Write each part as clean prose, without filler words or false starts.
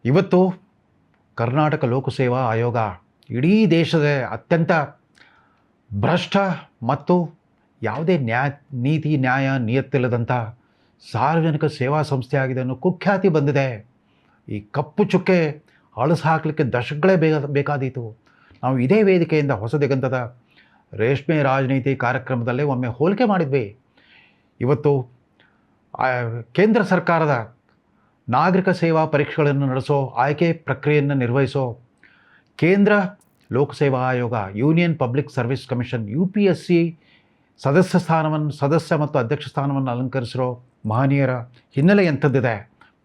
ಇವತ್ತು ಕರ್ನಾಟಕ ಲೋಕಸೇವಾ ಆಯೋಗ ಇಡೀ ದೇಶದ ಅತ್ಯಂತ ಭ್ರಷ್ಟ ಮತ್ತು ಯಾವುದೇ ನೀತಿ ನ್ಯಾಯ ನಿಯತ್ತಿಲ್ಲದಂಥ ಸಾರ್ವಜನಿಕ ಸೇವಾ ಸಂಸ್ಥೆ ಆಗಿದೆ ಅನ್ನೋ ಕುಖ್ಯಾತಿ ಬಂದಿದೆ. ಈ ಕಪ್ಪು ಚುಕ್ಕೆ ಅಳಿಸಿ ಹಾಕಲಿಕ್ಕೆ ದಶಕಗಳೇ ಬೇಕಾದೀತು. ನಾವು ಇದೇ ವೇದಿಕೆಯಿಂದ ಹೊಸ ದಿಗಂತದ ರೇಷ್ಮೆ ರಾಜನೀತಿ ಕಾರ್ಯಕ್ರಮದಲ್ಲೇ ಒಮ್ಮೆ ಹೋಲಿಕೆ ಮಾಡಿದ್ವಿ. ಇವತ್ತು ಕೇಂದ್ರ ಸರ್ಕಾರದ ನಾಗರಿಕ ಸೇವಾ ಪರೀಕ್ಷೆಗಳನ್ನು ನಡೆಸೋ ಆಯ್ಕೆ ಪ್ರಕ್ರಿಯೆಯನ್ನು ನಿರ್ವಹಿಸೋ ಕೇಂದ್ರ ಲೋಕಸೇವಾ ಆಯೋಗ, union public service commission UPSC ಸದಸ್ಯ ಮತ್ತು ಅಧ್ಯಕ್ಷ ಸ್ಥಾನವನ್ನು ಅಲಂಕರಿಸಿರೋ ಮಹನೀಯರ ಹಿನ್ನೆಲೆ ಎಂಥದ್ದಿದೆ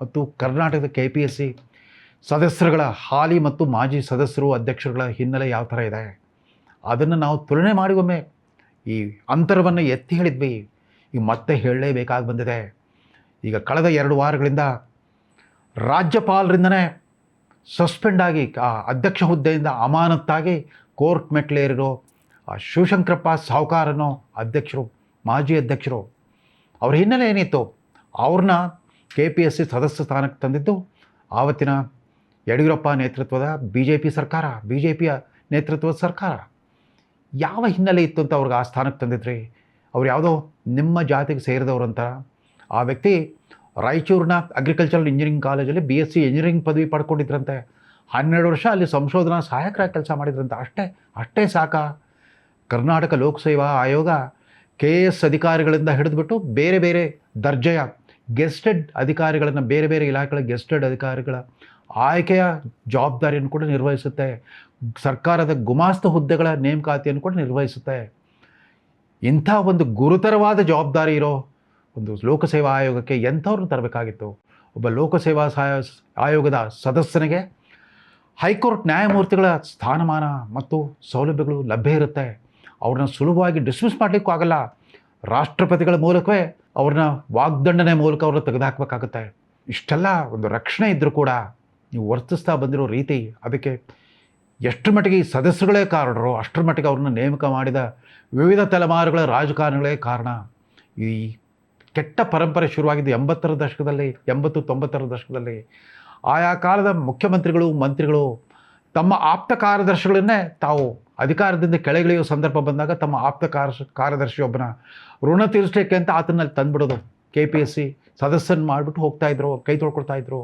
ಮತ್ತು ಕರ್ನಾಟಕದ KPSC ಸದಸ್ಯರುಗಳ ಹಾಲಿ ಮತ್ತು ಮಾಜಿ ಸದಸ್ಯರು ಅಧ್ಯಕ್ಷರುಗಳ ಹಿನ್ನೆಲೆ ಯಾವ ಥರ ಇದೆ ಅದನ್ನು ನಾವು ತುಲನೆ ಮಾಡಿ ಒಮ್ಮೆ ಈ ಅಂತರವನ್ನು ಎತ್ತಿ ಹೇಳಿದ್ವಿ. ಈಗ ಮತ್ತೆ ಹೇಳಲೇಬೇಕಾಗಿ ಬಂದಿದೆ. ಈಗ ಕಳೆದ 2 ವಾರಗಳಿಂದ ರಾಜ್ಯಪಾಲರಿಂದನೇ ಸಸ್ಪೆಂಡ್ ಆಗಿ ಅಧ್ಯಕ್ಷ ಹುದ್ದೆಯಿಂದ ಅಮಾನತ್ತಾಗಿ ಕೋರ್ಟ್ ಮೆಟ್ಲೇರಿರೋ ಶಿವಶಂಕರಪ್ಪ ಸಾಹುಕಾರನೋ ಅಧ್ಯಕ್ಷರು, ಮಾಜಿ ಅಧ್ಯಕ್ಷರು, ಅವ್ರ ಹಿನ್ನೆಲೆ ಏನಿತ್ತು? ಅವ್ರನ್ನ KPSC ಸದಸ್ಯ ಸ್ಥಾನಕ್ಕೆ ತಂದಿದ್ದು ಆವತ್ತಿನ ಯಡಿಯೂರಪ್ಪ ನೇತೃತ್ವದ BJPಯ ನೇತೃತ್ವದ ಸರ್ಕಾರ. ಯಾವ ಹಿನ್ನೆಲೆ ಇತ್ತು ಅಂತ ಅವ್ರಿಗೆ ಆ ಸ್ಥಾನಕ್ಕೆ ತಂದಿದ್ರಿ? ಅವ್ರು ಯಾವುದೋ ನಿಮ್ಮ ಜಾತಿಗೆ ಸೇರಿದವ್ರಂತ. ಆ ವ್ಯಕ್ತಿ ರಾಯಚೂರಿನ ಅಗ್ರಿಕಲ್ಚರಲ್ ಇಂಜಿನಿಯರಿಂಗ್ ಕಾಲೇಜಲ್ಲಿ BSc ಇಂಜಿನಿಯರಿಂಗ್ ಪದವಿ ಪಡ್ಕೊಂಡಿದ್ರಂತೆ. 12 ವರ್ಷ ಅಲ್ಲಿ ಸಂಶೋಧನಾ ಸಹಾಯಕರಾಗಿ ಕೆಲಸ ಮಾಡಿದ್ರಂತೆ. ಅಷ್ಟೇ ಸಾಕಾ? ಕರ್ನಾಟಕ ಲೋಕಸೇವಾ ಆಯೋಗ KS ಅಧಿಕಾರಿಗಳಿಂದ ಹಿಡಿದುಬಿಟ್ಟು ಬೇರೆ ಬೇರೆ ದರ್ಜೆಯ ಗೆಸ್ಟೆಡ್ ಅಧಿಕಾರಿಗಳನ್ನು, ಬೇರೆ ಬೇರೆ ಇಲಾಖೆಗಳ ಗೆಸ್ಟೆಡ್ ಅಧಿಕಾರಿಗಳ ಆಯ್ಕೆಯ ಜವಾಬ್ದಾರಿಯನ್ನು ಕೂಡ ನಿರ್ವಹಿಸುತ್ತೆ. ಸರ್ಕಾರದ ಗುಮಾಸ್ತ ಹುದ್ದೆಗಳ ನೇಮಕಾತಿಯನ್ನು ಕೂಡ ನಿರ್ವಹಿಸುತ್ತೆ. ಇಂಥ ಒಂದು ಗುರುತರವಾದ ಜವಾಬ್ದಾರಿ ಇರೋ ಒಂದು ಲೋಕಸೇವಾ ಆಯೋಗಕ್ಕೆ ಎಂಥವ್ರನ್ನ ತರಬೇಕಾಗಿತ್ತು? ಒಬ್ಬ ಲೋಕಸೇವಾ ಆಯೋಗದ ಸದಸ್ಯನಿಗೆ ಹೈಕೋರ್ಟ್ ನ್ಯಾಯಮೂರ್ತಿಗಳ ಸ್ಥಾನಮಾನ ಮತ್ತು ಸೌಲಭ್ಯಗಳು ಲಭ್ಯ ಇರುತ್ತೆ. ಅವ್ರನ್ನ ಸುಲಭವಾಗಿ ಡಿಸ್ಮಿಸ್ ಮಾಡಲಿಕ್ಕೂ ಆಗಲ್ಲ. ರಾಷ್ಟ್ರಪತಿಗಳ ಮೂಲಕವೇ ಅವ್ರನ್ನ ವಾಗ್ದಂಡನೆ ಮೂಲಕ ಅವ್ರನ್ನ ತೆಗೆದುಹಾಕಬೇಕಾಗುತ್ತೆ. ಇಷ್ಟೆಲ್ಲ ಒಂದು ರಕ್ಷಣೆ ಇದ್ದರೂ ಕೂಡ ನೀವು ವರ್ತಿಸ್ತಾ ಬಂದಿರೋ ರೀತಿ, ಅದಕ್ಕೆ ಎಷ್ಟರ ಮಟ್ಟಿಗೆ ಈ ಸದಸ್ಯರುಗಳೇ ಕಾರಣರು, ಅಷ್ಟರ ಮಟ್ಟಿಗೆ ಅವ್ರನ್ನ ನೇಮಕ ಮಾಡಿದ ವಿವಿಧ ತಲೆಮಾರುಗಳ ರಾಜಕಾರಣಿಗಳೇ ಕಾರಣ. ಈ ಕೆಟ್ಟ ಪರಂಪರೆ ಶುರುವಾಗಿದ್ದು 80ರ ದಶಕದಲ್ಲಿ, 80-90ರ ದಶಕದಲ್ಲಿ. ಆಯಾ ಕಾಲದ ಮುಖ್ಯಮಂತ್ರಿಗಳು, ಮಂತ್ರಿಗಳು ತಮ್ಮ ಆಪ್ತ ಕಾರ್ಯದರ್ಶಿಗಳನ್ನೇ ತಾವು ಅಧಿಕಾರದಿಂದ ಕೆಳಗಿಳಿಯೋ ಸಂದರ್ಭ ಬಂದಾಗ ತಮ್ಮ ಆಪ್ತ ಕಾರ್ಯದರ್ಶಿಯೊಬ್ಬನ ಋಣ ತೀರಿಸಲಿಕ್ಕೆ ಅಂತ ಆತನಲ್ಲಿ ತಂದುಬಿಡೋದು. KPSC ಸದಸ್ಯನ ಮಾಡಿಬಿಟ್ಟು ಹೋಗ್ತಾಯಿದ್ರು, ಕೈ ತೊಳ್ಕೊಳ್ತಾಯಿದ್ರು.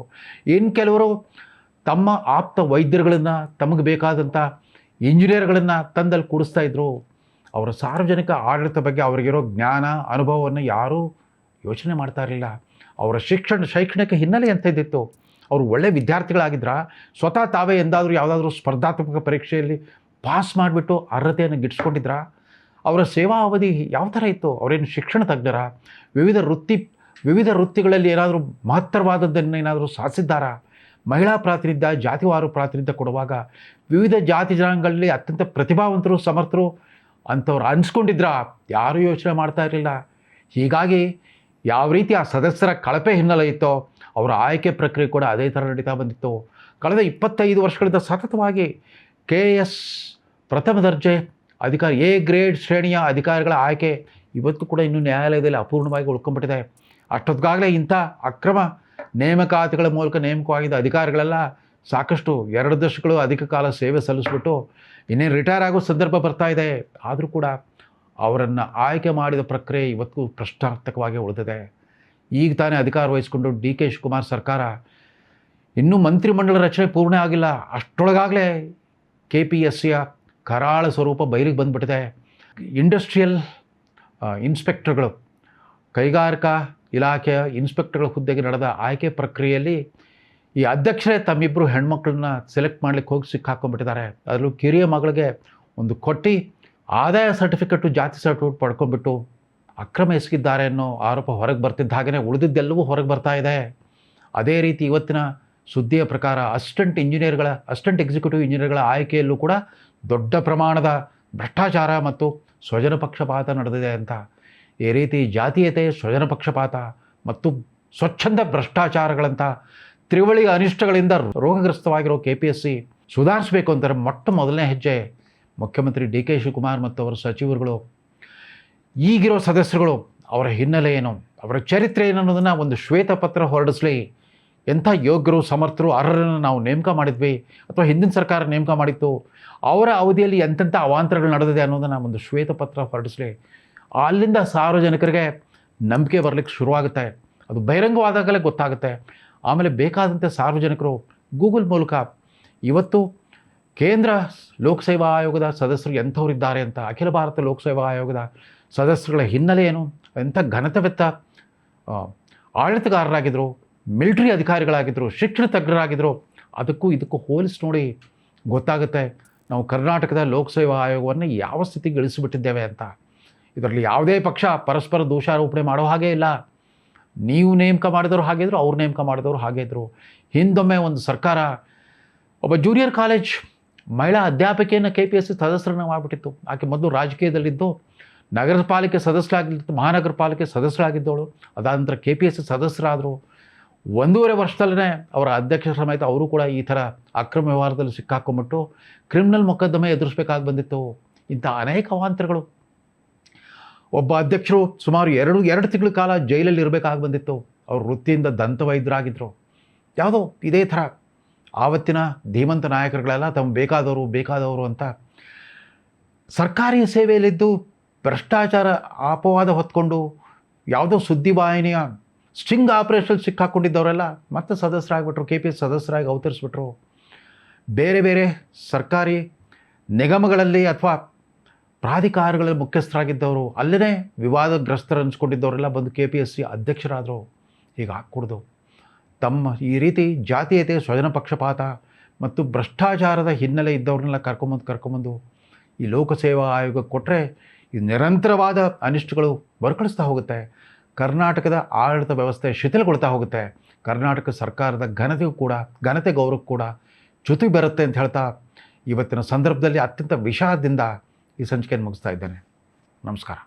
ಇನ್ನು ಕೆಲವರು ತಮ್ಮ ಆಪ್ತ ವೈದ್ಯರುಗಳನ್ನು, ತಮಗೆ ಬೇಕಾದಂಥ ಇಂಜಿನಿಯರ್ಗಳನ್ನು ತಂದಲ್ಲಿ ಕೂಡಿಸ್ತಾಯಿದ್ರು. ಅವರ ಸಾರ್ವಜನಿಕ ಆಡಳಿತ ಬಗ್ಗೆ ಅವರಿಗಿರೋ ಜ್ಞಾನ, ಅನುಭವವನ್ನು ಯಾರೂ ಯೋಚನೆ ಮಾಡ್ತಾ ಇರಲಿಲ್ಲ. ಅವರ ಶೈಕ್ಷಣಿಕ ಹಿನ್ನೆಲೆ ಎಂಥದ್ದಿತ್ತು? ಅವರು ಒಳ್ಳೆಯ ವಿದ್ಯಾರ್ಥಿಗಳಾಗಿದ್ರಾ? ಸ್ವತಃ ತಾವೇ ಎಂದಾದರೂ ಯಾವುದಾದ್ರೂ ಸ್ಪರ್ಧಾತ್ಮಕ ಪರೀಕ್ಷೆಯಲ್ಲಿ ಪಾಸ್ ಮಾಡಿಬಿಟ್ಟು ಅರ್ಹತೆಯನ್ನು ಗಿಟ್ಟಿಸ್ಕೊಂಡಿದ್ರಾ? ಅವರ ಸೇವಾ ಅವಧಿ ಯಾವ ಥರ ಇತ್ತು? ಅವರೇನು ಶಿಕ್ಷಣ ತಜ್ಞರ? ವಿವಿಧ ವೃತ್ತಿಗಳಲ್ಲಿ ಏನಾದರೂ ಮಹತ್ತರವಾದದ್ದನ್ನು ಏನಾದರೂ ಸಾಧಿಸಿದ್ದಾರಾ? ಮಹಿಳಾ ಪ್ರಾತಿನಿಧ್ಯ, ಜಾತಿವಾರು ಪ್ರಾತಿನಿಧ್ಯ ಕೊಡುವಾಗ ವಿವಿಧ ಜಾತಿ ಜನಾಂಗಗಳಲ್ಲಿ ಅತ್ಯಂತ ಪ್ರತಿಭಾವಂತರು, ಸಮರ್ಥರು ಅಂಥವ್ರು ಅನಿಸ್ಕೊಂಡಿದ್ರಾ? ಯಾರೂ ಯೋಚನೆ ಮಾಡ್ತಾ ಇರಲಿಲ್ಲ. ಹೀಗಾಗಿ ಯಾವ ರೀತಿ ಆ ಸದಸ್ಯರ ಕಳಪೆ ಹಿನ್ನೆಲೆ ಇತ್ತೋ ಅವರ ಆಯ್ಕೆ ಪ್ರಕ್ರಿಯೆ ಕೂಡ ಅದೇ ಥರ ನಡೀತಾ ಬಂದಿತ್ತು. ಕಳೆದ 25 ವರ್ಷಗಳಿಂದ ಸತತವಾಗಿ KS ಪ್ರಥಮ ದರ್ಜೆ ಅಧಿಕಾರಿ, A ಗ್ರೇಡ್ ಶ್ರೇಣಿಯ ಅಧಿಕಾರಿಗಳ ಆಯ್ಕೆ ಇವತ್ತು ಕೂಡ ಇನ್ನೂ ನ್ಯಾಯಾಲಯದಲ್ಲಿ ಅಪೂರ್ಣವಾಗಿ ಉಳ್ಕೊಂಡ್ಬಿಟ್ಟಿದೆ. ಅಷ್ಟೊತ್ತಿಗಾಗಲೇ ಇಂಥ ಅಕ್ರಮ ನೇಮಕಾತಿಗಳ ಮೂಲಕ ನೇಮಕವಾಗಿದ್ದ ಅಧಿಕಾರಿಗಳೆಲ್ಲ ಸಾಕಷ್ಟು 2 ದಶಕಗಳು ಅಧಿಕ ಕಾಲ ಸೇವೆ ಸಲ್ಲಿಸ್ಬಿಟ್ಟು ಇನ್ನೇನು ರಿಟೈರ್ ಆಗೋ ಸಂದರ್ಭ ಬರ್ತಾ ಇದೆ. ಆದರೂ ಕೂಡ ಅವರನ್ನು ಆಯ್ಕೆ ಮಾಡಿದ ಪ್ರಕ್ರಿಯೆ ಇವತ್ತು ಪ್ರಶ್ನಾರ್ಥಕವಾಗಿ ಉಳಿದಿದೆ. ಈಗ ತಾನೇ ಅಧಿಕಾರ ವಹಿಸಿಕೊಂಡು DK ಶಿವಕುಮಾರ್ ಸರ್ಕಾರ ಇನ್ನೂ ಮಂತ್ರಿಮಂಡಲ ರಚನೆ ಪೂರ್ಣ ಆಗಿಲ್ಲ. ಅಷ್ಟರೊಳಗಾಗಲೇ KPSCಯ ಕರಾಳ ಸ್ವರೂಪ ಬಯಲಿಗೆ ಬಂದುಬಿಟ್ಟಿದೆ. ಇಂಡಸ್ಟ್ರಿಯಲ್ ಇನ್ಸ್ಪೆಕ್ಟರ್ಗಳು, ಕೈಗಾರಿಕಾ ಇಲಾಖೆಯ ಇನ್ಸ್ಪೆಕ್ಟರ್ಗಳ ಹುದ್ದೆಗೆ ನಡೆದ ಆಯ್ಕೆ ಪ್ರಕ್ರಿಯೆಯಲ್ಲಿ ಈ ಅಧ್ಯಕ್ಷರೇ ತಮ್ಮಿಬ್ಬರು ಹೆಣ್ಮಕ್ಳನ್ನ ಸೆಲೆಕ್ಟ್ ಮಾಡಲಿಕ್ಕೆ ಹೋಗಿ ಸಿಕ್ಕಾಕೊಂಡ್ಬಿಟ್ಟಿದ್ದಾರೆ. ಅದರಲ್ಲೂ ಕಿರಿಯ ಮಗಳಿಗೆ ಒಂದು ಕೊಟ್ಟು ಆದಾಯ ಸರ್ಟಿಫಿಕೇಟು, ಜಾತಿ ಸರ್ಟಿಫಿಕೇಟ್ ಪಡ್ಕೊಂಡ್ಬಿಟ್ಟು ಅಕ್ರಮ ಎಸಗಿದ್ದಾರೆ ಅನ್ನೋ ಆರೋಪ ಹೊರಗೆ ಬರ್ತಿದ್ದ ಹಾಗೆಯೇ ಉಳಿದಿದ್ದೆಲ್ಲವೂ ಹೊರಗೆ ಬರ್ತಾ ಇದೆ. ಅದೇ ರೀತಿ ಇವತ್ತಿನ ಸುದ್ದಿಯ ಪ್ರಕಾರ ಅಸಿಸ್ಟೆಂಟ್ ಎಕ್ಸಿಕ್ಯೂಟಿವ್ ಇಂಜಿನಿಯರ್ಗಳ ಆಯ್ಕೆಯಲ್ಲೂ ಕೂಡ ದೊಡ್ಡ ಪ್ರಮಾಣದ ಭ್ರಷ್ಟಾಚಾರ ಮತ್ತು ಸ್ವಜನ ಪಕ್ಷಪಾತ ನಡೆದಿದೆ ಅಂತ. ಈ ರೀತಿ ಜಾತೀಯತೆ, ಸ್ವಜನ ಪಕ್ಷಪಾತ ಮತ್ತು ಸ್ವಚ್ಛಂದ ಭ್ರಷ್ಟಾಚಾರಗಳಂಥ ತ್ರಿವಳಿ ಅನಿಷ್ಟಗಳಿಂದ ರೋಗಗ್ರಸ್ತವಾಗಿರೋ KPSC ಸುಧಾರಿಸಬೇಕು ಅಂತಾರೆ ಮೊದಲನೇ ಹೆಜ್ಜೆ ಮುಖ್ಯಮಂತ್ರಿ DK ಶಿವಕುಮಾರ್ ಮತ್ತು ಅವರ ಸಚಿವರುಗಳು, ಈಗಿರೋ ಸದಸ್ಯರುಗಳು ಅವರ ಹಿನ್ನೆಲೆ ಏನು, ಅವರ ಚರಿತ್ರೆ ಏನು ಅನ್ನೋದನ್ನು ಒಂದು ಶ್ವೇತಪತ್ರ ಹೊರಡಿಸಲಿ. ಎಂಥ ಯೋಗ್ಯರು ಸಮರ್ಥರು ಅರ್ಹರನ್ನು ನಾವು ನೇಮಕ ಮಾಡಿದ್ವಿ ಅಥವಾ ಹಿಂದಿನ ಸರ್ಕಾರ ನೇಮಕ ಮಾಡಿತ್ತು, ಅವರ ಅವಧಿಯಲ್ಲಿ ಎಂತೆಂಥ ಅವಾಂತರಗಳು ನಡೆದಿದೆ ಅನ್ನೋದನ್ನು ಒಂದು ಶ್ವೇತಪತ್ರ ಹೊರಡಿಸಲಿ. ಅಲ್ಲಿಂದ ಸಾರ್ವಜನಿಕರಿಗೆ ನಂಬಿಕೆ ಬರಲಿಕ್ಕೆ ಶುರುವಾಗುತ್ತೆ. ಅದು ಬಹಿರಂಗವಾದಾಗಲೇ ಗೊತ್ತಾಗುತ್ತೆ. ಆಮೇಲೆ ಬೇಕಾದಂತೆ ಸಾರ್ವಜನಿಕರು ಗೂಗಲ್ ಮೂಲಕ ಇವತ್ತು ಕೇಂದ್ರ ಲೋಕಸೇವಾ ಆಯೋಗದ ಸದಸ್ಯರು ಎಂಥವರಿದ್ದಾರೆ ಅಂತ, ಅಖಿಲ ಭಾರತ ಲೋಕಸೇವಾ ಆಯೋಗದ ಸದಸ್ಯರುಗಳ ಹಿನ್ನೆಲೆ ಏನು, ಎಂಥ ಘನತೆವೆತ್ತ ಆಡಳಿತಗಾರರಾಗಿದ್ದರು, ಮಿಲಿಟರಿ ಅಧಿಕಾರಿಗಳಾಗಿದ್ದರು, ಶಿಕ್ಷಣ ತಜ್ಞರಾಗಿದ್ದರು, ಅದಕ್ಕೂ ಇದಕ್ಕೂ ಹೋಲಿಸಿ ನೋಡಿ ಗೊತ್ತಾಗುತ್ತೆ ನಾವು ಕರ್ನಾಟಕದ ಲೋಕಸೇವಾ ಆಯೋಗವನ್ನು ಯಾವ ಸ್ಥಿತಿಗೆ ಇಳಿಸಿಬಿಟ್ಟಿದ್ದೇವೆ ಅಂತ. ಇದರಲ್ಲಿ ಯಾವುದೇ ಪಕ್ಷ ಪರಸ್ಪರ ದೋಷಾರೋಪಣೆ ಮಾಡೋ ಹಾಗೇ ಇಲ್ಲ. ನೀವು ನೇಮಕ ಮಾಡಿದವರು ಹಾಗೆ ಇದ್ರು, ಅವ್ರು ನೇಮಕ ಮಾಡಿದವರು ಹಾಗೆ ಇದ್ದರು. ಹಿಂದೊಮ್ಮೆ ಒಂದು ಸರ್ಕಾರ ಒಬ್ಬ ಜೂನಿಯರ್ ಕಾಲೇಜ್ ಮಹಿಳಾ ಅಧ್ಯಾಪಕಿಯನ್ನು KPSC ಸದಸ್ಯರನ್ನು ಮಾಡಿಬಿಟ್ಟಿತ್ತು. ಆಕೆ ಮೊದಲು ರಾಜಕೀಯದಲ್ಲಿದ್ದು ನಗರ ಪಾಲಿಕೆ ಸದಸ್ಯರಾಗಿದ್ದು, ಮಹಾನಗರ ಪಾಲಿಕೆ ಸದಸ್ಯರಾಗಿದ್ದವಳು. ಅದಾದ ನಂತರ KPSC ಸದಸ್ಯರಾದರು. 1.5 ವರ್ಷದಲ್ಲೇ ಅವರ ಅಧ್ಯಕ್ಷ ಸಮೇತ ಅವರು ಕೂಡ ಈ ಥರ ಅಕ್ರಮ ವ್ಯವಹಾರದಲ್ಲಿ ಸಿಕ್ಕಾಕೊಂಡ್ಬಿಟ್ಟು ಕ್ರಿಮಿನಲ್ ಮೊಕದ್ದಮೆ ಎದುರಿಸಬೇಕಾಗಿ ಬಂದಿತ್ತು. ಇಂಥ ಅನೇಕ ಅವಾಂತರಗಳು. ಒಬ್ಬ ಅಧ್ಯಕ್ಷರು ಸುಮಾರು 2 ತಿಂಗಳ ಕಾಲ ಜೈಲಲ್ಲಿ ಇರಬೇಕಾಗಿ ಬಂದಿತ್ತು. ಅವರು ವೃತ್ತಿಯಿಂದ ದಂತವೈದ್ಯರಾಗಿದ್ದರು. ಯಾವುದೋ ಇದೇ ಥರ ಆವತ್ತಿನ ಧೀಮಂತ ನಾಯಕರುಗಳೆಲ್ಲ ತಮ್ಮ ಬೇಕಾದವರು ಅಂತ ಸರ್ಕಾರಿ ಸೇವೆಯಲ್ಲಿದ್ದು ಭ್ರಷ್ಟಾಚಾರ ಅಪವಾದ ಹೊತ್ಕೊಂಡು ಯಾವುದೋ ಸುದ್ದಿವಾಹಿನಿಯ ಸ್ಟಿಂಗ್ ಆಪರೇಷನ್ ಸಿಕ್ಕಾಕೊಂಡಿದ್ದವರೆಲ್ಲ ಮತ್ತೆ ಸದಸ್ಯರಾಗಿಬಿಟ್ರು, KPSC ಸದಸ್ಯರಾಗಿ ಅವತರಿಸ್ಬಿಟ್ರು. ಬೇರೆ ಬೇರೆ ಸರ್ಕಾರಿ ನಿಗಮಗಳಲ್ಲಿ ಅಥವಾ ಪ್ರಾಧಿಕಾರಗಳಲ್ಲಿ ಮುಖ್ಯಸ್ಥರಾಗಿದ್ದವರು, ಅಲ್ಲೇ ವಿವಾದಗ್ರಸ್ತರು ಅನಿಸ್ಕೊಂಡಿದ್ದವರೆಲ್ಲ ಬಂದು KPSC ಅಧ್ಯಕ್ಷರಾದರು. ಹೀಗೆ ಹಾಕ್ಕೊಡ್ದು ತಮ್ಮ ಈ ರೀತಿ ಜಾತೀಯತೆ, ಸ್ವಜನ ಪಕ್ಷಪಾತ ಮತ್ತು ಭ್ರಷ್ಟಾಚಾರದ ಹಿನ್ನೆಲೆ ಇದ್ದವ್ರನ್ನೆಲ್ಲ ಕರ್ಕೊಂಬಂದು ಈ ಲೋಕಸೇವಾ ಆಯೋಗಕ್ಕೆ ಕೊಟ್ಟರೆ ಈ ನಿರಂತರವಾದ ಅನಿಷ್ಟಗಳು ಮರುಕಳಿಸ್ತಾ ಹೋಗುತ್ತೆ. ಕರ್ನಾಟಕದ ಆಡಳಿತ ವ್ಯವಸ್ಥೆ ಶಿಥಿಲಗೊಳ್ತಾ ಹೋಗುತ್ತೆ. ಕರ್ನಾಟಕ ಸರ್ಕಾರದ ಘನತೆ ಗೌರವಕ್ಕೂ ಕೂಡ ಚ್ಯುತಿ ಬರುತ್ತೆ ಅಂತ ಹೇಳ್ತಾ ಇವತ್ತಿನ ಸಂದರ್ಭದಲ್ಲಿ ಅತ್ಯಂತ ವಿಷಾದದಿಂದ ಈ ಸಂಚಿಕೆಯನ್ನು ಮುಗಿಸ್ತಾ ಇದ್ದೇನೆ. ನಮಸ್ಕಾರ.